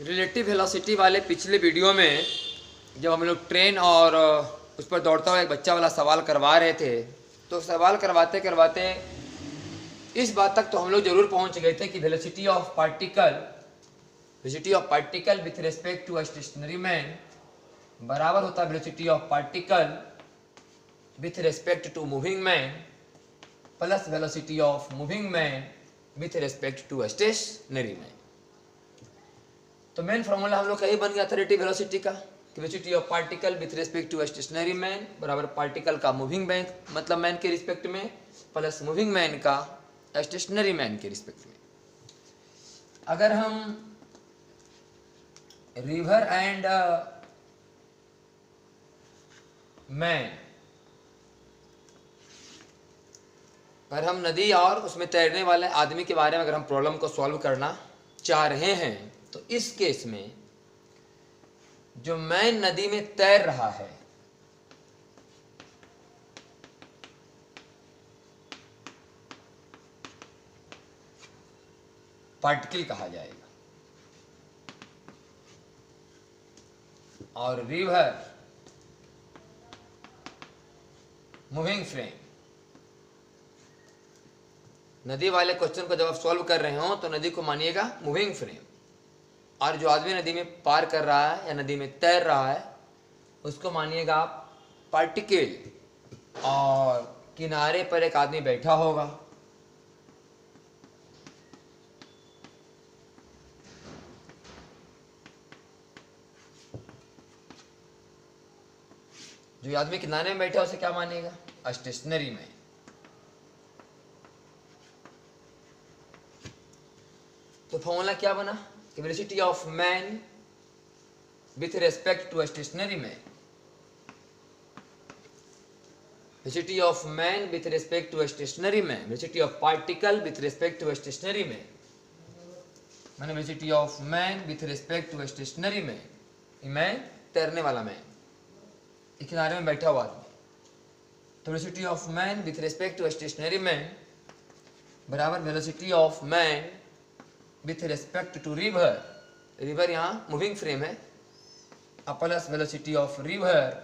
Relative velocity वाले पिछले video में जब हम लोग ट्रेन और उस पर दौड़ता हुआ एक बच्चा वाला सवाल करवा रहे थे, तो सवाल करवाते करवाते इस बात तक तो हम लोग जरूर पहुंच गए थे कि velocity of particle with respect to a stationary man बराबर होता है velocity of particle with respect to moving man plus velocity of moving man with respect to a stationary man. तो मेन फॉर्मूला हम लोग का ये बन गया था रिलेटिव वेलोसिटी का, velocity of particle with respect to stationary man बराबर पार्टिकल का मूविंग मैन मतलब मैन के रिस्पेक्ट में प्लस मूविंग मैन का स्टेशनरी मैन के रिस्पेक्ट में। अगर हम रिवर एंड मैन पर हम नदी और उसमें तैरने वाले आदमी के बारे में अगर हम प्रॉब्लम को सॉल्व करना चाह रहे हैं, तो इस केस में जो मैन नदी में तैर रहा है पार्टिकल कहा जाएगा और रिवर मूविंग फ्रेम। नदी वाले क्वेश्चन को जब आप सॉल्व कर रहे हो तो नदी को मानिएगा मूविंग फ्रेम, और जो आदमी नदी में पार कर रहा है या नदी में तैर रहा है उसको मानिएगा आप पार्टिकल, और किनारे पर एक आदमी बैठा होगा जो आदमी किनारे में बैठा है उसे क्या मानिएगा स्टेशनरी में। तो फॉर्मूला क्या बना कि velocity of man with respect to stationary man, velocity of man with respect to stationary man, velocity of particle with respect to stationary man, माने velocity of man with respect to stationary man, man तैरने वाला man, किनारे में बैठा हुआ आदमी, तो velocity of man with respect to stationary man बराबर velocity of man with respect to river, river यहाँ मूविंग फ्रेम है, plus velocity of river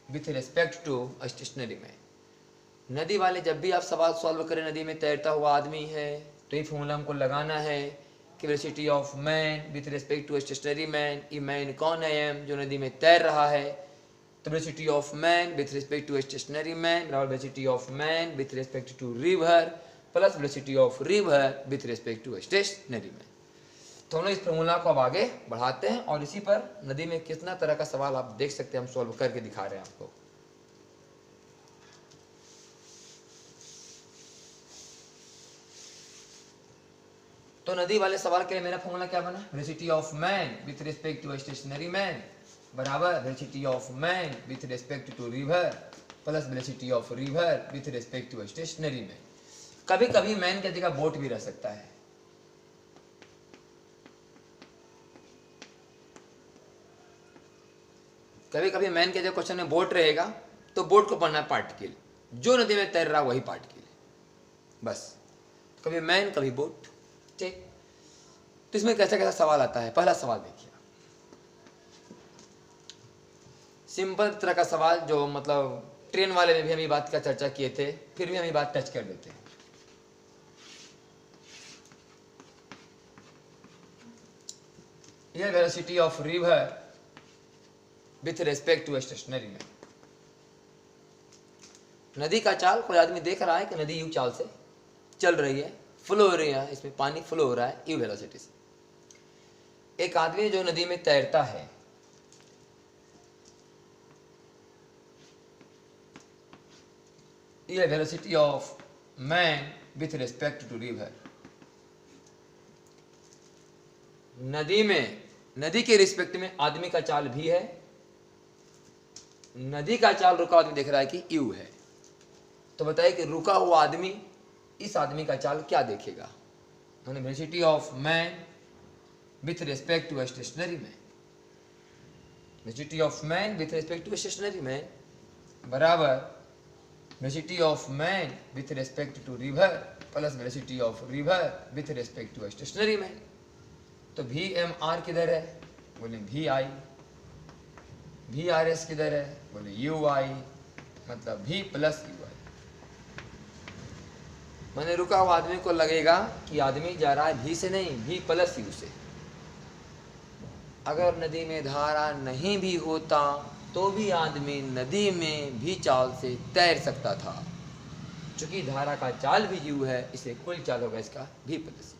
with respect to stationary man. नदी वाले जब भी आप सवाल सॉल्व करें नदी में तैरता हुआ आदमी है तो ये फॉर्मूला हमको लगाना है कि velocity of man with respect to stationary man, ये मैन कौन है एम जो नदी में तैर रहा है, तो velocity of man with respect to stationary man बराबर velocity of man with respect to river plus velocity of river with respect to stationary man. तो हम लोग इस फॉर्मूला को अब आगे बढ़ाते हैं और इसी पर नदी में कितना तरह का सवाल आप देख सकते हैं, हम सॉल्व करके दिखा रहे हैं आपको। तो नदी वाले सवाल के लिए मेरा फॉर्मूला क्या बना, velocity of man with respect to stationary man बराबर velocity of man with respect to river plus velocity of river with respect to stationary man. कभी कभी मैन की जगह बोट भी रह सकता है, कभी कभी मैन के जगह क्वेश्चन में बोट रहेगा तो बोट को पढ़ना है पार्टिकल, जो नदी में तैर रहा वही पार्टिकल है बस, कभी मैन कभी बोट। ठीक, तो इसमें कैसा कैसा सवाल आता है। पहला सवाल देखिए, सिंपल तरह का सवाल जो मतलब ट्रेन वाले में भी हम ये बात का चर्चा किए थे, फिर भी हम ये बात टच कर देते हैं। यह velocity of river with respect to stationary man. नदी का चाल कोई आदमी देख रहा है कि नदी यू चाल से चल रही है, फ्लो हो रही है, इसमें पानी फ्लो हो रहा है यू वेलोसिटी से। एक आदमी जो नदी में तैरता है यह velocity of man with respect to river. नदी में नदी के रिस्पेक्ट में आदमी का चाल भी है, नदी का चाल रुका आदमी देख रहा है कि यू है, तो बताइए कि रुका हुआ आदमी इस आदमी का चाल क्या देखेगा, माने velocity of man with respect to stationary man, velocity of man with respect to stationary man बराबर velocity of man with respect to river plus velocity of river with respect to stationary man. तो VMR किधर है? बोले VI। VRS किधर है? बोले UI, मतलब V plus UI। मैंने रुका हुआ आदमी को लगेगा कि आदमी जा रहा है V से नहीं, V प्लस U से। अगर नदी में धारा नहीं भी होता तो भी आदमी नदी में भी चाल से तैर सकता था। चूंकि धारा का चाल भी U है, इसे कुल चाल होगा इसका V प्लस।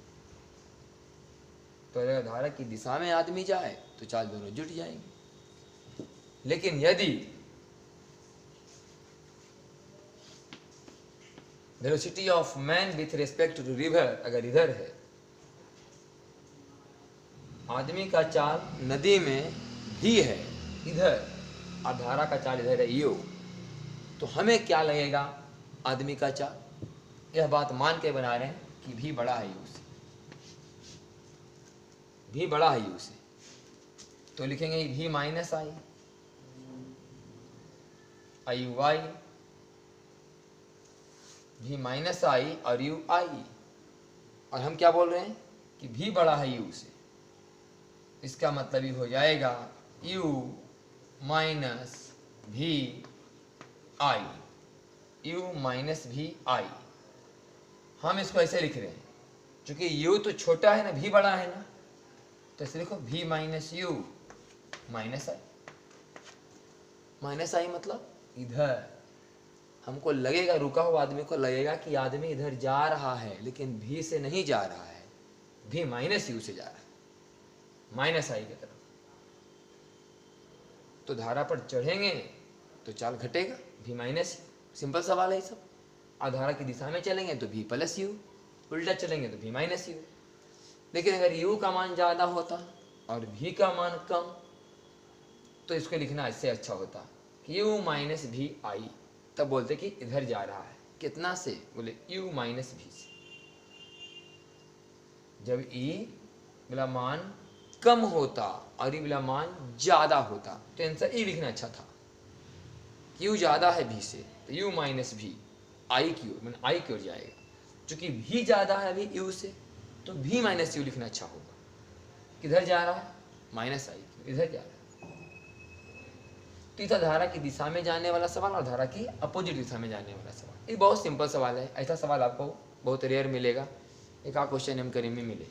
तो अगर धारा की दिशा में आदमी जाए तो चाल दोनों जुट जाएंगे। लेकिन यदि velocity of man with respect to river अगर इधर है, आदमी का चाल नदी में भी है इधर और धारा का चाल इधर है U, तो हमें क्या लगेगा आदमी का चाल? यह बात मान के बना रहे हैं कि V बड़ा है U से, V बड़ा है U से, तो लिखेंगे V minus I IUI, V minus I और UI। और हम क्या बोल रहे हैं कि V बड़ा है U से, इसका मतलब ही हो जाएगा U minus VI, U minus VI। हम इसको ऐसे लिख रहे हैं, क्योंकि U तो छोटा है ना, V बड़ा है ना, तो ऐसे लिखो V minus U minus I। Minus I मतलब इधर। हमको लगेगा, रुका हुआ आदमी को लगेगा कि आदमी इधर जा रहा है, लेकिन V से नहीं जा रहा है, V माइनस U से जा रहा है, माइनस I की तरफ। तो धारा पर चढ़ेंगे तो चाल घटेगा, V माइनस U। सिंपल सवाल है ये सब। और धारा की दिशा में चलेंगे तो V प्लस U, उल्टा चलेंगे तो V माइनस U। लेकिन अगर U का मान ज़्यादा होता और V का मान कम, तो इसको लिखना इससे अच्छा होता कि U माइनस VI। तब बोलते कि इधर जा रहा है, कितना से? बोले U माइनस V से। जब E वाला मान कम होता और E वाला मान ज़्यादा होता, तो आंसर E लिखना अच्छा था। U ज़्यादा है V से, तो U माइनस V I की ओर, मैंने I की ओर जाएगा। चूँकि V ज़्यादा है अभी U से, तो V माइनस U लिखना अच्छा होगा। किधर जा रहा है? माइनस I, इधर जा रहा है। तो इधर धारा की दिशा में जाने वाला सवाल और धारा की अपोजिट दिशा में जाने वाला सवाल। ये बहुत सिंपल सवाल है। ऐसा सवाल आपको बहुत रेयर मिलेगा, एक आध क्वेश्चन हम करीब में मिले।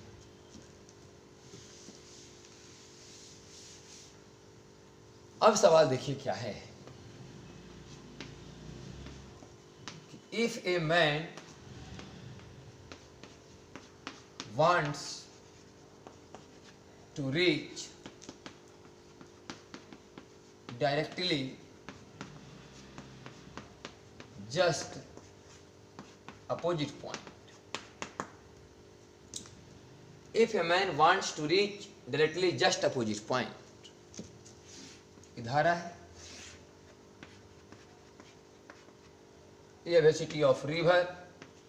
अब सवाल देखिए क्या है। If a man wants to reach directly just opposite point. If a man wants to reach directly just opposite point, धारा है, velocity of river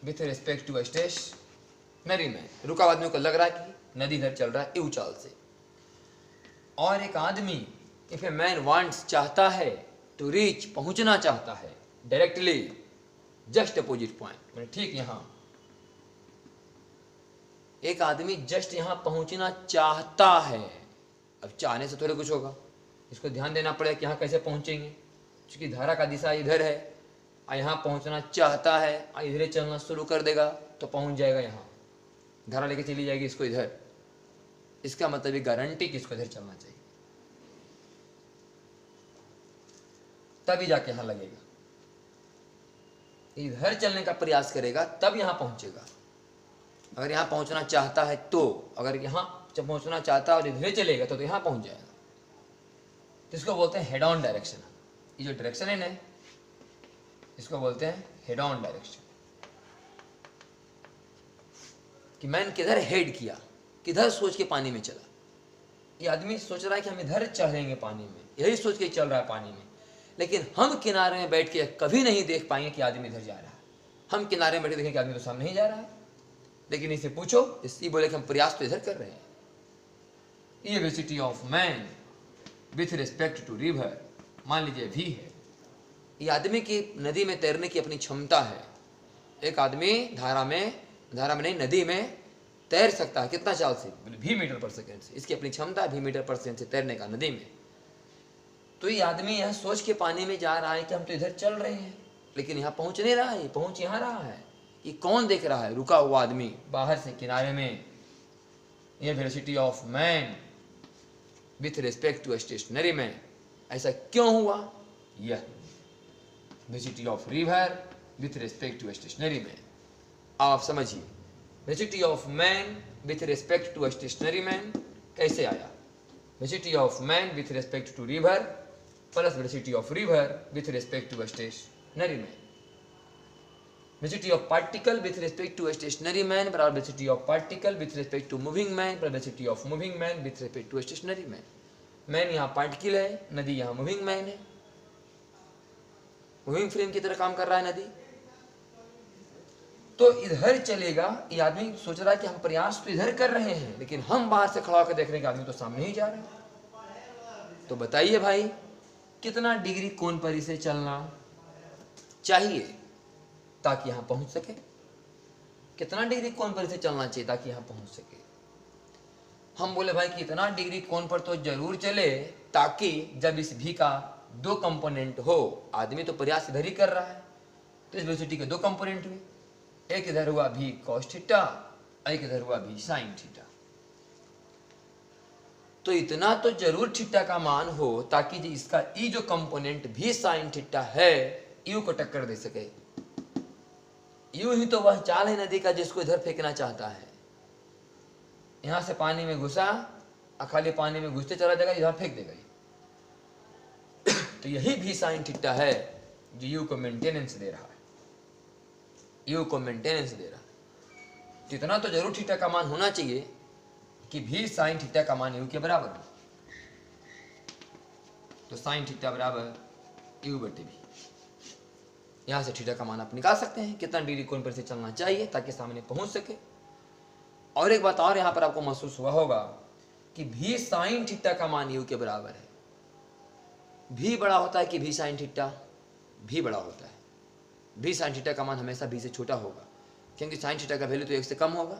with respect to stationary में। रुका आदमी को लग रहा है कि नदी इधर चल रहा है यू चाल से, और एक आदमी इफ ए मैन वांट्स चाहता है टू रीच पहुंचना चाहता है डायरेक्टली जस्ट अपोजिट पॉइंट, मैंने ठीक यहां। एक आदमी जस्ट यहां पहुंचना चाहता है। अब चाहने से थोड़े कुछ होगा, इसको ध्यान देना पड़ेगा कि यहाँ कैसे पहुंचेंगे, क्योंकि धारा का दिशा इधर है और यहाँ पहुंचना चाहता है और इधर चलना शुरू कर देगा तो पहुंच जाएगा यहाँ। धारा लेके चली जाएगी इसको इधर, इसका मतलब ये गारंटी कि इसको इधर चलना चाहिए, तभी जाके यहाँ लगेगा। इधर चलने का प्रयास करेगा तब यहाँ पहुंचेगा। अगर यहाँ पहुंचना चाहता है तो, अगर यहाँ जब पहुंचना चाहता है और इधर चलेगा तो यहाँ पहुंच जाएगा। तो इसको बोलते हैं हेड ऑन डायरेक्शन। ये जो डायरेक्शन है ना, इसको बोलते हैं हेड ऑन डायरेक्शन। कि मैंने किधर हेड किया, किधर सोच के पानी में चला। ये आदमी सोच रहा है कि हम इधर चढ़ेंगे पानी में, यही सोच के चल रहा है पानी में, लेकिन हम किनारे में बैठ के कभी नहीं देख पाएंगे कि आदमी इधर जा रहा है। हम किनारे में बैठे देखें कि आदमी तो सामने ही जा रहा है, लेकिन इसे पूछो, इसी बोले कि हम प्रयास तो इधर कर रहे हैं। ये velocity of man with respect to river, मान लीजिए V है। ये आदमी की नदी में तैरने की अपनी क्षमता है। एक आदमी धारा में नहीं, नदी में तैर सकता है कितना चाल से, बोले भी मीटर पर सेकेंड से, इसकी अपनी क्षमता भी मीटर पर सेकेंड से तैरने का नदी में। तो ये आदमी यह सोच के पानी में जा रहा है कि हम तो इधर चल रहे हैं, लेकिन यहाँ पहुंच नहीं रहा है, पहुंच यहाँ रहा है। ये कौन देख रहा है? रुका हुआ आदमी बाहर से किनारे में। ये velocity of man with respect to stationary man. ऐसा क्यों हुआ? यह velocity of river with respect to stationary man. आप समझिए, velocity of man with respect to stationary man कैसे आया? Velocity of man with respect to river plus velocity of river with respect to stationary man. Velocity of particle with respect to stationary man बराबर velocity of particle with respect to moving man बराबर velocity of moving man with respect to stationary man. Man यहाँ particle है, नदी यहाँ moving man है। Moving frame की तरह काम कर रहा है नदी। तो इधर चलेगा, ये आदमी सोच रहा है कि हम प्रयास तो इधर कर रहे हैं, लेकिन हम बाहर से खड़ा होकर देख रहे हैं कि आदमी तो सामने ही जा रहा है। तो बताइए भाई, कितना डिग्री कोण पर इसे चलना चाहिए ताकि यहां पहुंच सके? कितना डिग्री कोण पर इसे चलना चाहिए ताकि यहां पहुंच सके? हम बोले भाई कि इतना डिग्री कोण पर तो जरूर चले ताकि जब इस भी का दो कंपोनेंट हो, आदमी तो प्रयास इधर ही कर रहा है, तो इस वेलोसिटी के दो कंपोनेंट हुए, एक इधर हुआ भी cos थीटा, एक इधर हुआ भी sin थीटा। तो इतना तो जरूर थीटा का मान हो ताकि जो इसका ई जो कंपोनेंट भी sin थीटा है यू को टक्कर दे सके। यू ही तो वह चाल है नदी का जिसको इधर फेंकना चाहता है। यहां से पानी में घुसा, खाली पानी में घुसते चला जाएगा, इधर फेंक देगा। तो यही भी sin थीटा है जो यू को मेंटेनेंस दे रहा है, यू को मेंटेनेंस दे रहा है। तो इतना तो जरूर थीटा का मान होना चाहिए कि भी sin थीटा का मान यू के बराबर हो। तो sin थीटा बराबर यू बटे भी। यहां से थीटा का मान आप निकाल सकते हैं, कितना डिग्री कोण पर से चलना चाहिए ताकि सामने पहुंच सके। और एक बात और यहां पर आपको महसूस हुआ होगा कि भी sin थीटा का मान यू के बराबर है। भी बड़ा होता है कि भी sin थीटा? भी बड़ा होता है। भी sin थीटा का मान हमेशा भी से छोटा होगा, क्योंकि sin थीटा का वैल्यू तो 1 से कम होगा,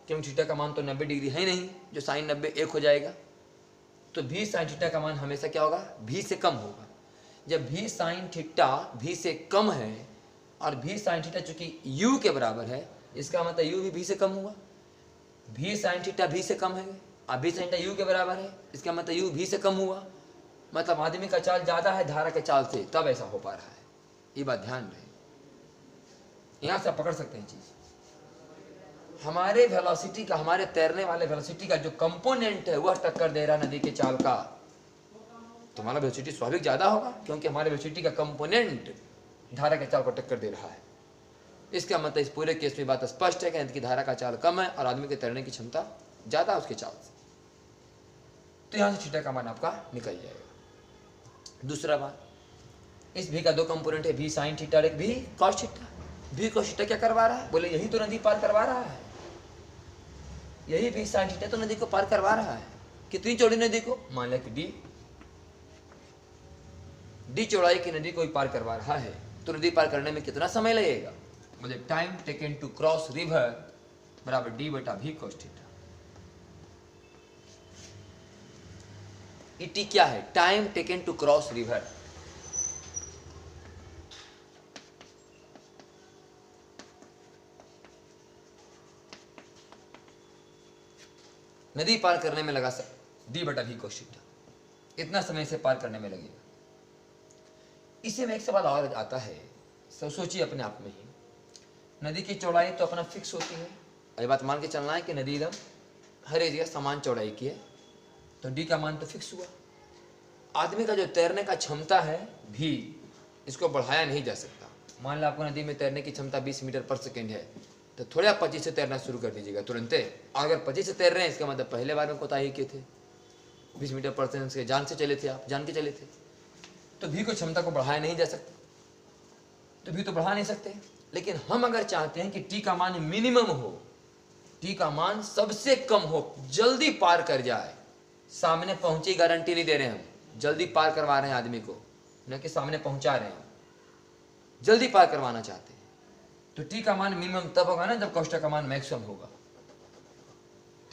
क्योंकि थीटा का मान तो 90 डिग्री है नहीं, जो sin 90 1 हो जाएगा। तो भी sin थीटा का मान हमेशा क्या होगा? भी से कम होगा। जब भी sin थीटा भी से कम है और भी sin थीटा चूंकि u के बराबर है, इसका मतलब u भी से कम हुआ। भी sin थीटा भी से कम है और भी sin थीटा u के बराबर है, इसका मतलब u भी से कम हुआ। मतलब आदमी का चाल ज़्यादा है धारा के चाल से, तब ऐसा हो पा रहा है। ये बात ध्यान रहे, यहाँ से आप पकड़ सकते हैं चीज़। हमारे वेलोसिटी का, हमारे तैरने वाले वेलोसिटी का जो कंपोनेंट है वह टक्कर दे रहा नदी के चाल का, तो हमारा वेलोसिटी स्वाभाविक ज़्यादा होगा, क्योंकि हमारे वेलोसिटी का कंपोनेंट धारा के चाल को टक्कर दे रहा है। इसका मतलब इस पूरे केस में बात स्पष्ट है कि नदी की धारा का चाल कम है और आदमी के तैरने की क्षमता ज़्यादा है उसके चाल से। तो यहाँ से थीटा का मान आपका निकल जाएगा। दूसरा बात, इस भी का दो कंपोनेंट है, भी sin थीटा और एक भी cos थीटा। भी cos थीटा क्या करवा रहा है? बोले यही तो नदी पार करवा रहा है। यही भी sin थीटा तो नदी को पार करवा रहा है। कितनी चौड़ी नदी को? मान लिया कि डी चौड़ाई की नदी को पार करवा रहा है, तो नदी पार करने में कितना समय लगेगा? बोले time taken to cross river बराबर डी बटा भी cos थीटा। टी क्या है? Time taken to cross river. नदी पार करने में लगा डी बटा भी cos थीटा, इतना समय से पार करने में लगेगा। इसे में एक सवाल और आता है, सब सोचिए अपने आप में ही। नदी की चौड़ाई तो अपना फिक्स होती है, ये बात मान के चलना है कि नदी एकदम हर एक जगह समान चौड़ाई की है, तो डी का मान तो फिक्स हुआ। आदमी का जो तैरने का क्षमता है भी, इसको बढ़ाया नहीं जा सकता। मान लो आपको नदी में तैरने की क्षमता 20 मीटर पर सेकेंड है, तो थोड़े आप 25 से तैरना शुरू कर दीजिएगा तुरंत। अगर 25 से तैर रहे हैं, इसका मतलब पहले बार में कोताही किए थे, 20 मीटर पर सेकेंड से जान से चले थे, आप जान के चले थे। तो भी को क्षमता को बढ़ाया नहीं जा सकता, तो भी तो बढ़ा नहीं सकते। लेकिन हम अगर चाहते हैं कि टी का मान मिनिमम हो, टी का मान सबसे कम हो, जल्दी पार कर जाए, सामने पहुंचे गारंटी नहीं दे रहे हम, जल्दी पार करवा रहे हैं आदमी को, न कि सामने पहुंचा रहे हैं, जल्दी पार करवाना चाहते हैं, तो टी का मान मिनिमम तब होगा ना जब cos का मान मैक्सिमम होगा।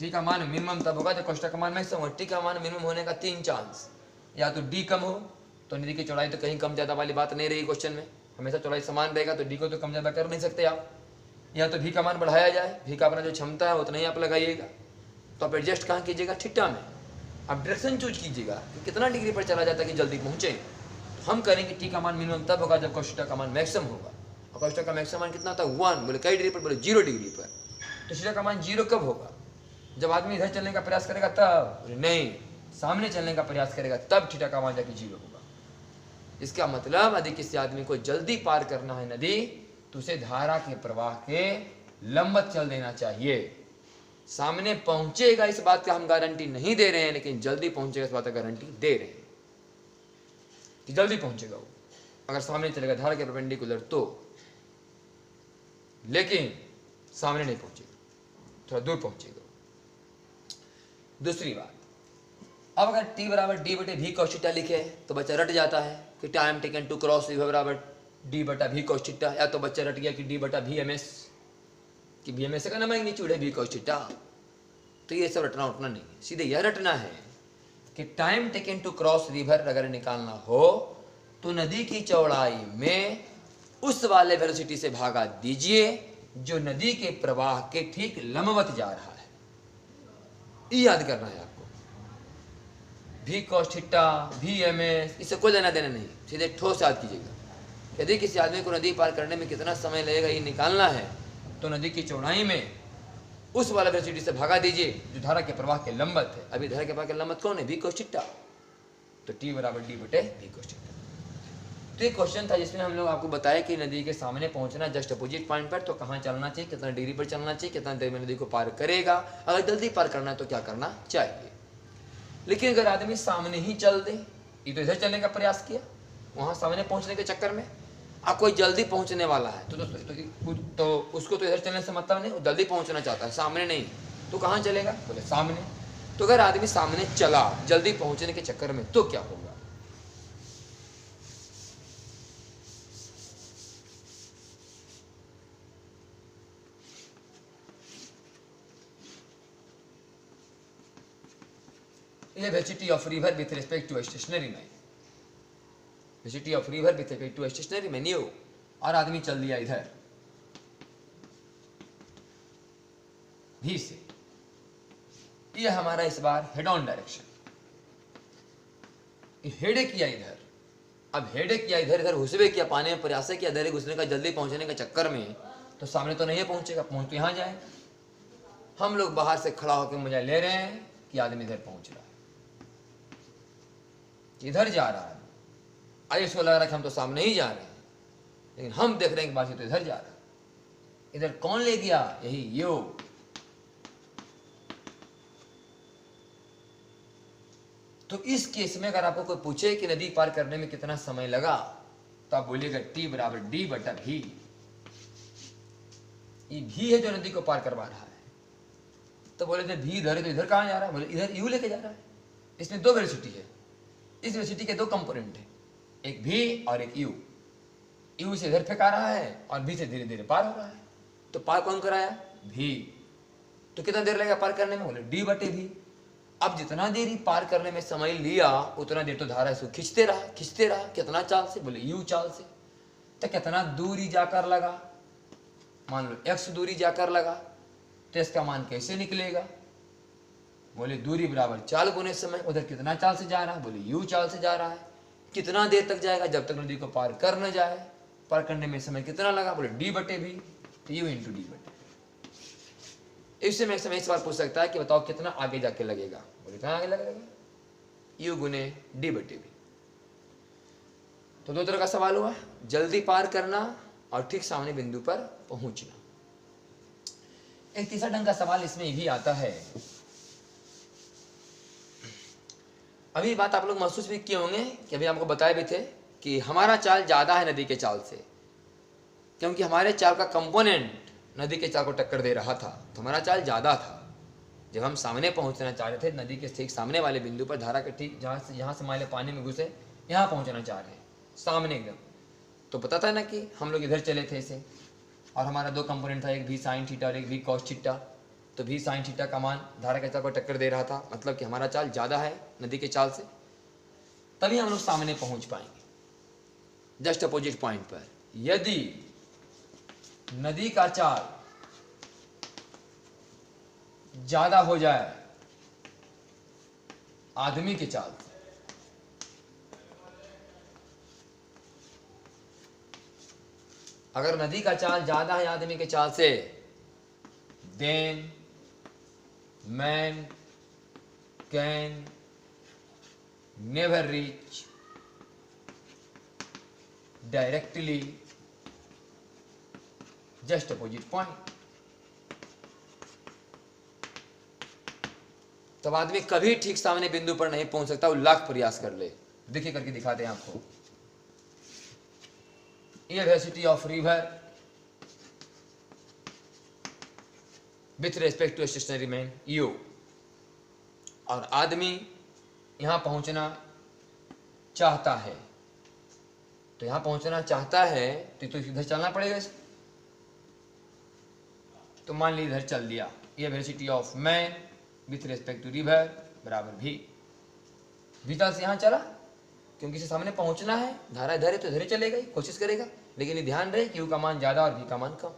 टी का मान मिनिमम तब होगा जब कोष्ठक का मान मैक्सिमम हो। टी का मान मिनिमम होने का 3 चांस, या तो डी कम हो, तो नदी की चौड़ाई तो कहीं कम ज़्यादा वाली बात नहीं रही क्वेश्चन में, हमेशा चौड़ाई समान रहेगा, तो डी को तो कम ज़्यादा कर नहीं सकते आप। या तो भी का मान बढ़ाया जाए, भी का अपना जो क्षमता है उतना ही आप लगाइएगा। तो आप एडजस्ट कहाँ कीजिएगा, थीटा में। आप डायरेक्शन चूज कीजिएगा कि कितना डिग्री पर चला जाता है कि जल्दी पहुँचे। तो हम करेंगे टी का मान मिनिमम तब होगा जब कोष्ठक का मान मैक्सिमम होगा। और कोष्ठक का मैक्सिमम मान कितना था 1, बोले कई डिग्री पर, बोले 0 डिग्री पर। तो थीटा का मान 0 कब होगा, जब आदमी इधर चलने का प्रयास करेगा तब, बोले नहीं, सामने चलने का प्रयास करेगा तब थीटा का मान जाके 0 होगा। इसका मतलब यदि किसी आदमी को जल्दी पार करना है नदी, तो उसे धारा के प्रवाह के लंबवत चल देना चाहिए। सामने पहुंचेगा इस बात का हम गारंटी नहीं दे रहे हैं, लेकिन जल्दी पहुंचेगा इस बात का गारंटी दे रहे हैं कि जल्दी पहुंचेगा वो, अगर सामने चलेगा धारा के परपेंडिकुलर तो। लेकिन सामने नहीं पहुंचेगा, थोड़ा दूर पहुंचेगा। दूसरी बात, अब अगर t बराबर डी बटे भी cos थीटा लिखे तो बच्चा रट जाता है कि time taken to cross river बराबर डी बटा भी cos थीटा, या तो बच्चा रट गया कि डी बटा भी एम एस, कि भी एम एस का नंबर नीचे उड़े भी cos थीटा। तो ये सब रटना उठना नहीं है, सीधे यह रटना है कि time taken to cross river अगर निकालना हो तो नदी की चौड़ाई में उस वाले वेलोसिटी से भागा दीजिए जो नदी के प्रवाह के ठीक लंबवत जा रहा है। ये याद करना है आपको। भी cos थीटा, भी एम एस, इससे कोई लेना देना नहीं, सीधे ठोस याद कीजिएगा। यदि किसी आदमी को नदी पार करने में कितना समय लगेगा ये निकालना है, तो नदी की चौड़ाई में उस वाला वेलोसिटी से भागा दीजिए जो धारा के प्रवाह के लंबवत है। अभी धारा के प्रवाह के लंबवत कौन है, भी cos थीटा, तो टी बराबर डी बटे भी cos थीटा। तो ये क्वेश्चन था जिसमें हम लोग आपको बताया कि नदी के सामने पहुंचना जस्ट अपोजिट पॉइंट पर, तो कहाँ चलना चाहिए, कितना डिग्री पर चलना चाहिए, कितना देर में नदी को पार करेगा, अगर जल्दी पार करना है तो क्या करना चाहिए। लेकिन अगर आदमी सामने ही चल दे, ये तो इधर चलने का प्रयास किया, वहाँ सामने पहुँचने के चक्कर में आप कोई जल्दी पहुँचने वाला है तो उसको तो इधर चलने से मतलब नहीं, वो जल्दी पहुँचना चाहता है, सामने नहीं, तो कहाँ चलेगा, बोले सामने। तो अगर आदमी सामने चला जल्दी पहुँचने के चक्कर में तो क्या होगा। ये velocity of river with respect to stationary man, velocity of river with respect to stationary man u, और आदमी चल दिया इधर भी से। ये हमारा इस बार हेड ऑन डायरेक्शन, हेडे किया इधर, अब हेडे किया इधर, इधर घुसवे किया, पानी में प्रयास किया इधर घुसने का, जल्दी पहुंचने के चक्कर में तो सामने तो नहीं पहुंचेगा, पहुंच तो यहाँ जाए। हम लोग बाहर से खड़ा होकर मजा ले रहे हैं कि आदमी इधर पहुंच रहा है, इधर जा रहा है, आज इसको लग रहा है कि हम तो सामने ही जा रहे हैं, लेकिन हम देख रहे हैं कि बाकी तो इधर जा रहा है। इधर कौन ले गया, यही यो। तो इस केस में अगर आपको कोई पूछे कि नदी पार करने में कितना समय लगा, तो आप बोलिएगा टी बराबर डी बटा भी। ये भी है जो नदी को पार करवा रहा है। तो बोले थे भी इधर है तो इधर कहाँ जा रहा है, बोले इधर यू लेके जा रहा है। इसमें दो वेलोसिटी है, इस वेलोसिटी के दो कंपोनेंट है, एक भी और एक यू। यू से इधर फेंका रहा है और भी से धीरे धीरे पार हो रहा है। तो पार कौन कराया, भी। तो कितना देर लगेगा पार करने में, बोले डी बटे भी। अब जितना देर ही पार करने में समय लिया उतना देर तो धारा इसको खींचते रहा। कितना चाल से, बोले यू चाल से। तो कितना दूरी जाकर लगा, मान लो x दूरी जाकर लगा, तो इसका मान कैसे निकलेगा, बोले दूरी बराबर चाल गुने समय। उधर कितना चाल से जा रहा है, बोले यू चाल से जा रहा है। कितना देर तक जाएगा, जब तक नदी को पार कर न जाए। पार करने में समय कितना लगा, बोले डी बटे भी, तो यू इंटू डी बटे। इससे मैं समय इस बार पूछ सकता है कि बताओ कितना आगे जाके लगेगा, बोले कितना आगे लगेगा, यू गुने डी बटे भी। तो दो तरह का सवाल हुआ, जल्दी पार करना और ठीक सामने बिंदु पर पहुंचना। एक तीसरा ढंग का सवाल इसमें भी आता है। अभी बात आप लोग महसूस भी किए होंगे कि अभी आपको बताए भी थे कि हमारा चाल ज्यादा है नदी के चाल से, क्योंकि हमारे चाल का कंपोनेंट नदी के चाल को टक्कर दे रहा था, तो हमारा चाल ज्यादा था। जब हम सामने पहुंचना चाह रहे थे, नदी के ठीक सामने वाले बिंदु पर, धारा के ठीक यहाँ से मान लो पानी में घुसे, यहाँ पहुंचना चाह रहे हैं सामने एकदम, तो पता था ना कि हम लोग इधर चले थे इसे, और हमारा दो कंपोनेंट था, एक भी साइन थीटा और एक भी कॉस थीटा। तो भी साइन थीटा का मान धारा के चाल को टक्कर दे रहा था, मतलब कि हमारा चाल ज़्यादा है नदी के चाल से, तभी हम लोग सामने पहुंच पाएंगे जस्ट अपोजिट पॉइंट पर। यदि नदी का चाल ज़्यादा हो जाए आदमी के चाल से, अगर नदी का चाल ज़्यादा है आदमी के चाल से, then man can never reach directly just opposite point। तब आदमी कभी ठीक सामने बिंदु पर नहीं पहुंच सकता, वो लाख प्रयास कर ले। देखिए करके दिखाते हैं आपको। ये velocity of river with respect to stationary man u, और आदमी यहां पहुंचना चाहता है, तो यहां पहुंचना चाहता है तो इधर चलना पड़ेगा। तो मान लीजिए इधर चल दिया। ये velocity of man with respect to river बराबर v। विचार से यहां चला क्योंकि इसे सामने पहुंचना है, धारा इधर है तो इधर चलेगा ही, कोशिश करेगा, लेकिन ये ध्यान रहे कि u का मान ज्यादा और v का मान कम।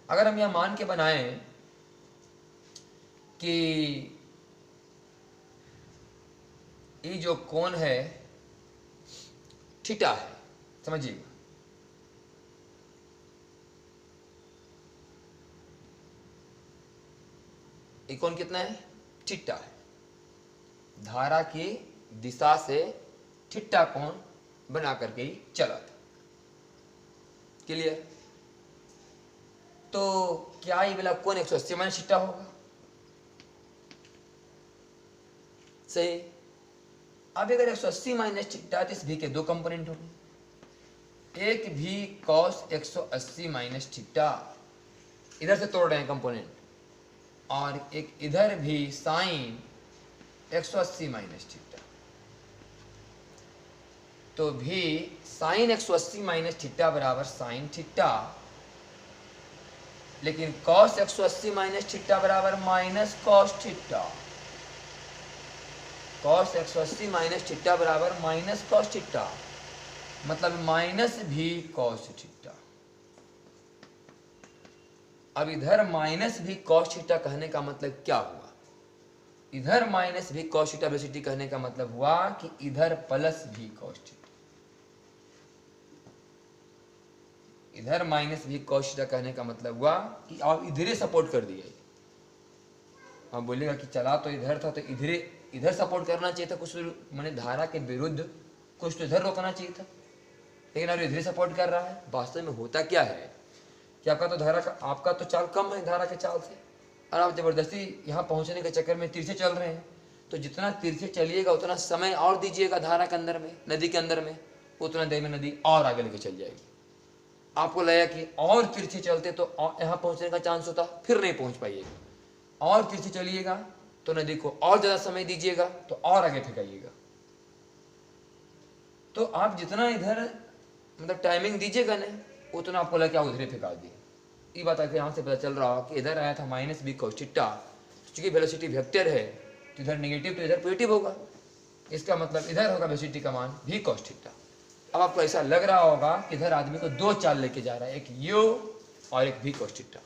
अगर हम यह मान के बनाएं कि ये जो कोण है थीटा है, समझिएगा, ये कोण कितना है, थीटा है। धारा की दिशा से थीटा कोण बना करके ही चला था। क्लियर? तो क्या ये वाला कोण 180 माइनस थीटा होगा? सही। अब अगर 180 माइनस थीटा तो इस भी के दो कंपोनेंट होंगे, एक भी कॉस 180 माइनस थीटा, इधर से तोड़ रहे हैं कंपोनेंट, और एक इधर भी साइन 180 माइनस थीटा। तो भी साइन 180 माइनस थीटा बराबर साइन थीटा, लेकिन कॉस 180 माइनस थीटा बराबर minus cos theta. Cos 180 minus theta बराबर माइनस कॉस थीटा, मतलब माइनस भी कॉस थीटा। अब इधर माइनस भी कॉस थीटा कहने का मतलब क्या हुआ? इधर माइनस भी कॉस थीटा वेलोसिटी कहने का मतलब हुआ कि इधर प्लस भी कॉस थीटा। इधर माइनस भी कॉस थीटा कहने का मतलब हुआ कि आप इधर सपोर्ट कर दिए। आप बोलेगा कि चला तो इधर था, तो इधर सपोर्ट करना चाहिए था, कुछ मैंने धारा के विरुद्ध कुछ तो इधर रोकना चाहिए था, लेकिन अब इधर सपोर्ट कर रहा है। वास्तव में होता क्या है कि आपका तो धारा का, आपका तो चाल कम है धारा के चाल से, और आप जबरदस्ती यहाँ पहुँचने के चक्कर में तिरछे चल रहे हैं। तो जितना तिरछे चलिएगा उतना समय और दीजिएगा धारा के अंदर में, नदी के अंदर में, उतना देर में नदी और आगे लेके चल जाएगी। आपको लगेगा कि और तिरछे चलते तो यहाँ पहुँचने का चांस होता, फिर नहीं पहुँच पाइएगा। और तिरछे चलिएगा तो नदी को और ज़्यादा समय दीजिएगा तो और आगे फेंकाइएगा। तो आप जितना इधर मतलब टाइमिंग दीजिएगा ना, उतना आपको लगे क्या उधर फेंका दिए। ये बात आपको यहाँ से पता चल रहा हो कि इधर आया था माइनस बी कॉस थीटा, चूंकि वेलोसिटी वेक्टर है तो इधर नेगेटिव तो इधर पॉजिटिव होगा, इसका मतलब इधर होगा वेलोसिटी का मान भी कॉस थीटा। अब आपको ऐसा लग रहा होगा कि इधर आदमी को दो चाल लेके जा रहा है, एक यू और एक भी कॉस थीटा,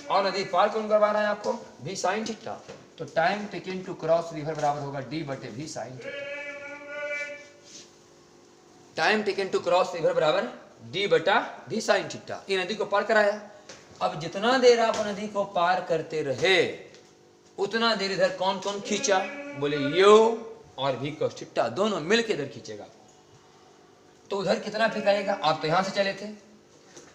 और नदी पार कौन करवा रहा है आपको, भी साइन थीटा। तो time taken to cross river बराबर होगा डी बटे भी sine theta. Time taken to cross river बराबर डी बटा भी साइन थीटा। ये नदी को पार कराया। अब जितना देर आप नदी को पार करते रहे उतना देर इधर कौन कौन खींचा, बोले यू और भी कॉस थीटा, दोनों मिलकर इधर खींचेगा। तो उधर कितना फेंकाएगा, आप तो यहां से चले थे,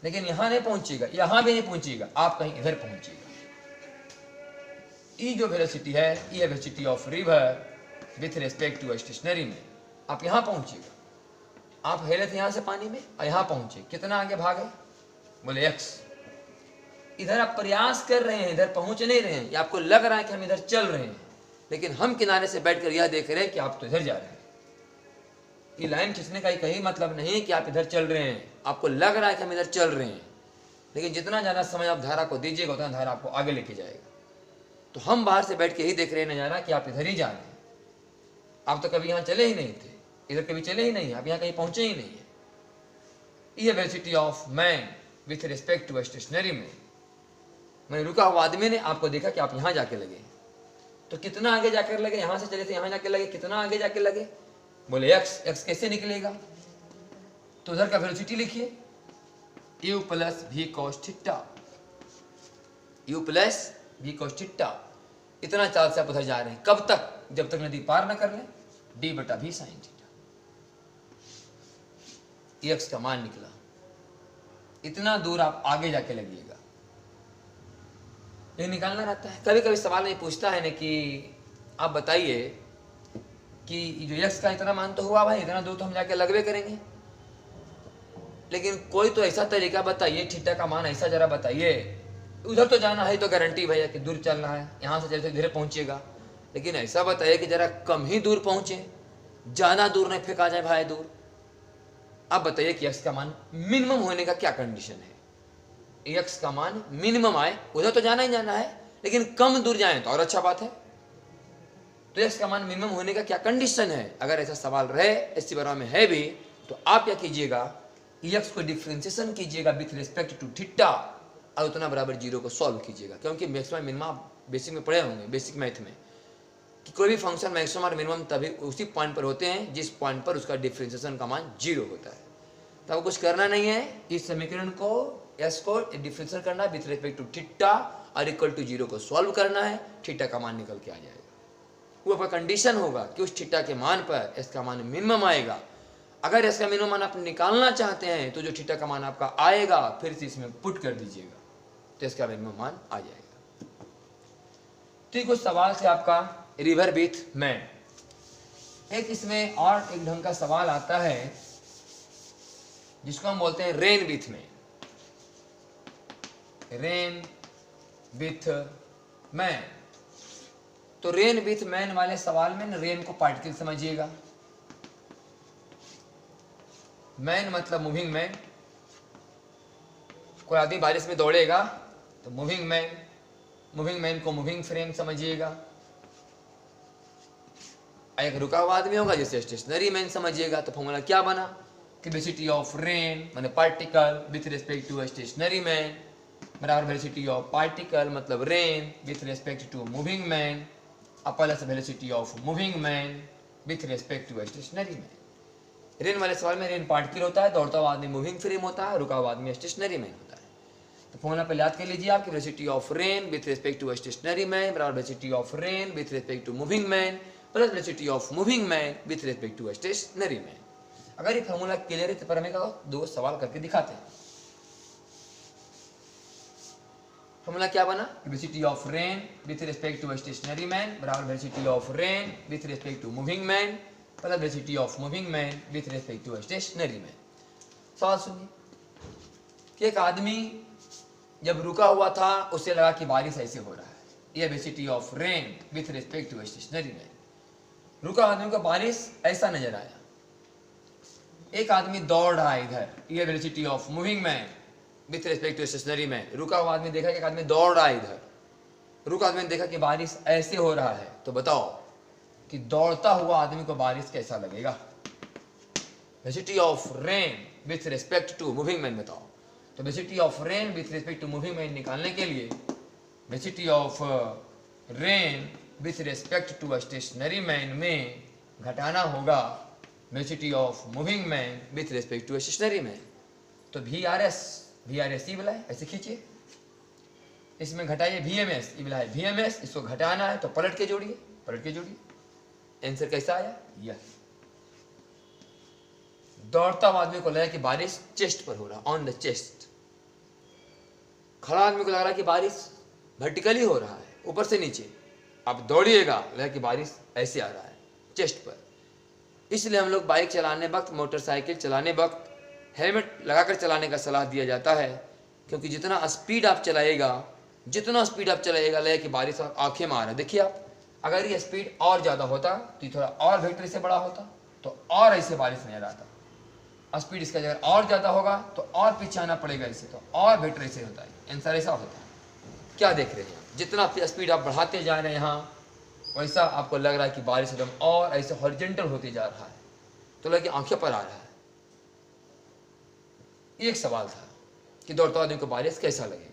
लेकिन यहां नहीं पहुंचेगा, यहां भी नहीं पहुंचेगा, आप कहीं इधर पहुंचेगा। ये जो वेलोसिटी है, ये velocity of river with respect to stationary में, आप यहां पहुंचेगा। आप हेले थे यहां से पानी में और यहां पहुंचे, कितना आगे भागे, बोले x। इधर आप प्रयास कर रहे हैं, इधर पहुंच नहीं रहे हैं, या आपको लग रहा है कि हम इधर चल रहे हैं, लेकिन हम किनारे से बैठकर यह देख रहे हैं कि आप तो इधर जा रहे हैं। ये लाइन खींचने का कहीं मतलब नहीं कि आप इधर चल रहे हैं, आपको लग रहा है कि हम इधर चल रहे हैं, लेकिन जितना ज़्यादा समय आप धारा को दीजिएगा उतना धारा आपको आगे लेके जाएगा। तो हम बाहर से बैठ के ही देख रहे हैं नज़ारा कि आप इधर ही जा रहे हैं, आप तो कभी यहाँ चले ही नहीं थे, इधर कभी चले ही नहीं, आप यहाँ कहीं पहुँचे ही नहीं है। ये velocity of man with respect to stationary man. मैंने रुका हुआ आदमी ने आपको देखा कि आप यहाँ जाके लगे, तो कितना आगे जाकर लगे, यहाँ से चले थे यहाँ जाके लगे, कितना आगे जाके लगे, बोले एक्स। एक्स कैसे निकलेगा, तो उधर का वेलोसिटी लिखिए, u plus v cos theta, u plus v cos theta. इतना चाल से आप उधर जा रहे हैं, कब तक, जब तक नदी पार न कर ले, d बटा v साइन थीटा। x का मान निकला, इतना दूर आप आगे जाके लगिएगा, ये निकालना रहता है। कभी कभी सवाल में पूछता है ना कि आप बताइए कि जो x का इतना मान तो हुआ भाई, इतना दूर तो हम जाके लगवे करेंगे, लेकिन कोई तो ऐसा तरीका बताइए, थीटा का मान ऐसा जरा बताइए, उधर तो जाना है तो गारंटी भैया कि दूर चलना है, यहाँ से चले तो धीरे पहुँचिएगा, लेकिन ऐसा बताइए कि जरा कम ही दूर पहुँचे, ज़्यादा दूर नहीं फेंका जाए भाई दूर। अब बताइए कि x का मान मिनिमम होने का क्या कंडीशन है, x का मान मिनिमम आए, उधर तो जाना ही जाना है, लेकिन कम दूर जाए तो और अच्छा बात है। तो x का मान मिनिमम होने का क्या कंडीशन है, अगर ऐसा सवाल रहे इसी बारे में है भी, तो आप क्या कीजिएगा, x को डिफ्रेंसिएशन कीजिएगा विथ रिस्पेक्ट टू थीटा और उतना बराबर 0 को सॉल्व कीजिएगा। क्योंकि मैक्सिमम मिनिमम आप बेसिक में पढ़े होंगे, बेसिक मैथ में, कि कोई भी फंक्शन मैक्सिमम और मिनिमम तभी उसी पॉइंट पर होते हैं जिस पॉइंट पर उसका डिफ्रेंसिएशन का मान 0 होता है। तो आपको कुछ करना नहीं है, इस समीकरण को s को डिफ्रेंशिएशन करना विथ रिस्पेक्ट टू थीटा और इक्वल टू 0 को सॉल्व करना है, थीटा का मान निकल के आ जाएगा। वो आपका कंडीशन होगा कि उस थीटा के मान पर s का मान मिनिमम आएगा। अगर s का मिनिमम मान आप निकालना चाहते हैं तो जो थीटा का मान आपका आएगा फिर से इसमें पुट कर दीजिएगा, तो इसका मिनिमम मान आ जाएगा। तो कुछ सवाल से आपका रिवर विथ मैन। एक इसमें और एक ढंग का सवाल आता है जिसको हम बोलते हैं rain with man. Rain with man, तो रेन विथ मैन वाले सवाल में न रेन को पार्टिकल समझिएगा, मैन मतलब मूविंग मैन। कोई आदमी बारिश में दौड़ेगा तो मूविंग मैन, मूविंग मैन को मूविंग फ्रेम समझिएगा। एक रुका हुआ आदमी होगा जैसे स्टेशनरी मैन समझिएगा। तो फॉर्मूला क्या बना कि वेलोसिटी ऑफ रेन माने particle with respect to stationary man बराबर वेलोसिटी ऑफ पार्टिकल मतलब rain with respect to moving man plus velocity of moving man with respect to stationary man. Rain वाले सवाल में रेन पार्टिकल होता है, दौड़ता हुआ आदमी मूविंग फ्रेम होता है, रुका हुआ आदमी स्टेशनरी मैन होता है। तो फॉर्मूला पहले याद कर लीजिए आपकी velocity of rain with respect to stationary man बराबर velocity of rain with respect to moving man plus velocity of moving man with respect to stationary man. अगर ये फॉर्मूला क्लियर है तो पर हमें दो सवाल करके दिखाते हैं। फॉर्मूला क्या बना, velocity of rain with respect to stationary man बराबर velocity of rain with respect to moving man plus velocity of moving man with respect to stationary man. सवाल सुनिए कि एक आदमी जब रुका हुआ था उसे लगा कि बारिश ऐसे हो रहा है, यह velocity of rain with respect to stationary man. रुका आदमी को बारिश ऐसा नजर आया। एक आदमी दौड़ रहा है इधर, यह velocity of moving man with respect to stationary man. रुका हुआ आदमी देखा कि एक आदमी दौड़ रहा है इधर, रुका आदमी ने देखा कि बारिश ऐसे हो रहा है। तो बताओ कि दौड़ता हुआ आदमी को बारिश कैसा लगेगा। Velocity of rain with respect to moving man बताओ। तो velocity of rain with respect to moving man निकालने के लिए velocity of rain with respect to stationary man में घटाना होगा velocity of moving man with respect to stationary man. तो VRS ये वाला है, ऐसे खींचिए, इसमें घटाइए VMS, ये वाला है VMS, इसको घटाना है तो पलट के जोड़िए, पलट के जोड़िए। आंसर कैसा आया, यस। दौड़ता हुआ आदमी को लगा कि बारिश चेस्ट पर हो रहा, ऑन द चेस्ट। खड़ा आदमी को लग रहा है कि बारिश वर्टिकली हो रहा है, ऊपर से नीचे। आप दौड़िएगा, लगा कि बारिश ऐसे आ रहा है, चेस्ट पर। इसलिए हम लोग बाइक चलाने वक्त, मोटरसाइकिल चलाने वक्त हेलमेट लगाकर चलाने का सलाह दिया जाता है, क्योंकि जितना स्पीड आप चलाएगा लगे कि बारिश और आंखें में आ रहा है। देखिए आप, अगर ये स्पीड और ज़्यादा होता तो ये थोड़ा और वेक्टर से बड़ा होता तो और ऐसे बारिश नजर आता। स्पीड इसका अगर और ज़्यादा होगा तो और पीछे आना पड़ेगा इसे, तो और बेटर ऐसे होता है। आंसर ऐसा होता है। क्या देख रहे हैं, जितना स्पीड आप बढ़ाते जा रहे हैं यहाँ, वैसा आपको लग रहा है कि बारिश एकदम और ऐसे हॉरिजॉन्टल होते जा रहा है, तो लगे आंखें पर आ रहा है। एक सवाल था कि दौड़ता आदमी को बारिश कैसा लगेगा।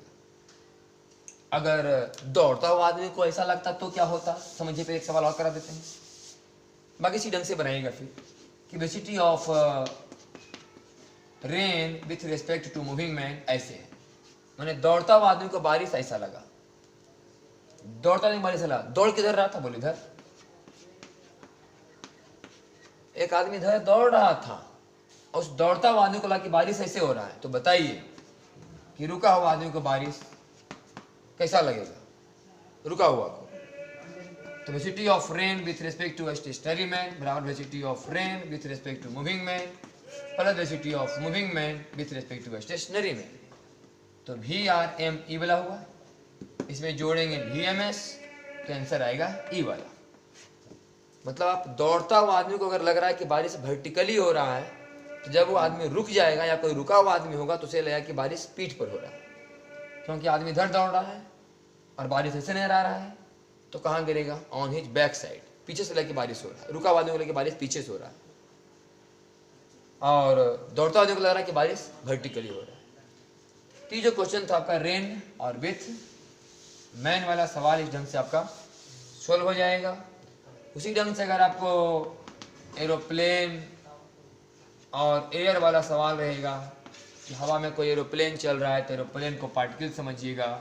अगर दौड़ता हुआ आदमी को ऐसा लगता तो क्या होता, समझिए। फिर एक सवाल और करा देते हैं, बाकी इसी ढंग से बनाएगा फिर कि velocity of rain with respect to moving man ऐसे है। मैंने दौड़ता हुआ आदमी को बारिश ऐसा लगा, दौड़ता आदमी बारिश लगा। दौड़ किधर रहा था, बोले इधर। एक आदमी इधर दौड़ रहा था, उस दौड़ता हुआ आदमी को लगा कि बारिश ऐसे हो रहा है, तो बताइए कि रुका हुआ आदमी को बारिश कैसा लगेगा, रुका हुआ को। तो velocity of rain with respect to stationary man बराबर velocity of rain with respect to moving man plus velocity of moving man with respect to stationary man. तो VRME वाला हुआ, इसमें जोड़ेंगे VMS, तो आंसर आएगा E वाला। मतलब आप दौड़ता हुआ आदमी को अगर लग रहा है कि बारिश वर्टिकली हो रहा है, तो जब वो आदमी रुक जाएगा या कोई रुका हुआ आदमी होगा तो उसे लगेगा कि बारिश पीठ पर हो रहा है, क्योंकि आदमी इधर दौड़ रहा है और बारिश ऐसे नहीं आ रहा है, तो कहाँ गिरेगा, ऑन हिज बैक साइड, पीछे से लेके बारिश हो रहा है। रुका हुआ आदमी को लेके बारिश पीछे से हो रहा है, और दौड़ता आदमी को लग रहा है कि बारिश वर्टिकली हो रहा है। तो ये जो क्वेश्चन था आपका रेन और विथ मैन वाला सवाल, इस ढंग से आपका सोल्व हो जाएगा। उसी ढंग से अगर आपको एरोप्लेन और एयर वाला सवाल रहेगा कि हवा में कोई एरोप्लेन चल रहा है, तो एरोप्लेन को पार्टिकल समझिएगा,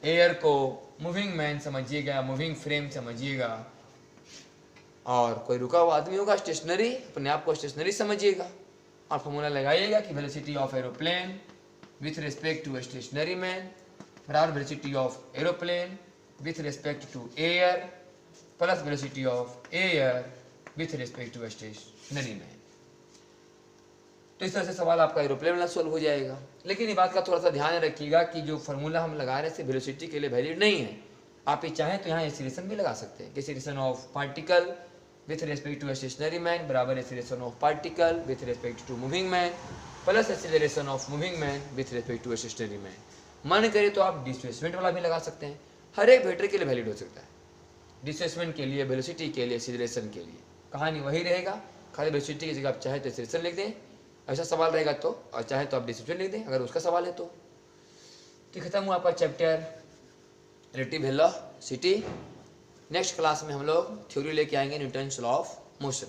एयर को मूविंग मैन समझिएगा, मूविंग फ्रेम समझिएगा, और कोई रुका हुआ आदमी होगा स्टेशनरी, अपने आप को स्टेशनरी समझिएगा, और फॉर्मूला लगाइएगा कि velocity of aeroplane with respect to stationary man बराबर velocity of aeroplane with respect to air plus velocity of air with respect to stationary man. तो इस तरह से सवाल आपका एरोप्लेन वाला सोल्व हो जाएगा। लेकिन ये बात का थोड़ा सा ध्यान रखिएगा कि जो फार्मूला हम लगा रहे हैं वेलोसिटी के लिए वैलिड नहीं है। आप ये चाहें तो यहाँ एक्सीलरेशन भी लगा सकते हैं, acceleration of particle with respect to stationary man बराबर acceleration of particle with respect to moving man plus acceleration of moving man with respect to stationary man. मन करे तो आप डिस्प्लेसमेंट वाला भी लगा सकते हैं, हर एक वेक्टर के लिए वैलिड हो सकता है। डिस्प्लेसमेंट के लिए, वेलोसिटी के लिए, एक्सीलरेशन के लिए कहानी वही रहेगा, खाली वेलोसिटी की जगह आप चाहे तो एक्सीलरेशन लिख दें, ऐसा सवाल रहेगा तो, और चाहे तो आप डिस्प्लेसमेंट लिख दें अगर उसका सवाल है तो। खत्म हुआ आपका chapter relative velocity. Next class में हम लोग थ्योरी लेके आएंगे न्यूटन्स लॉ ऑफ मोशन।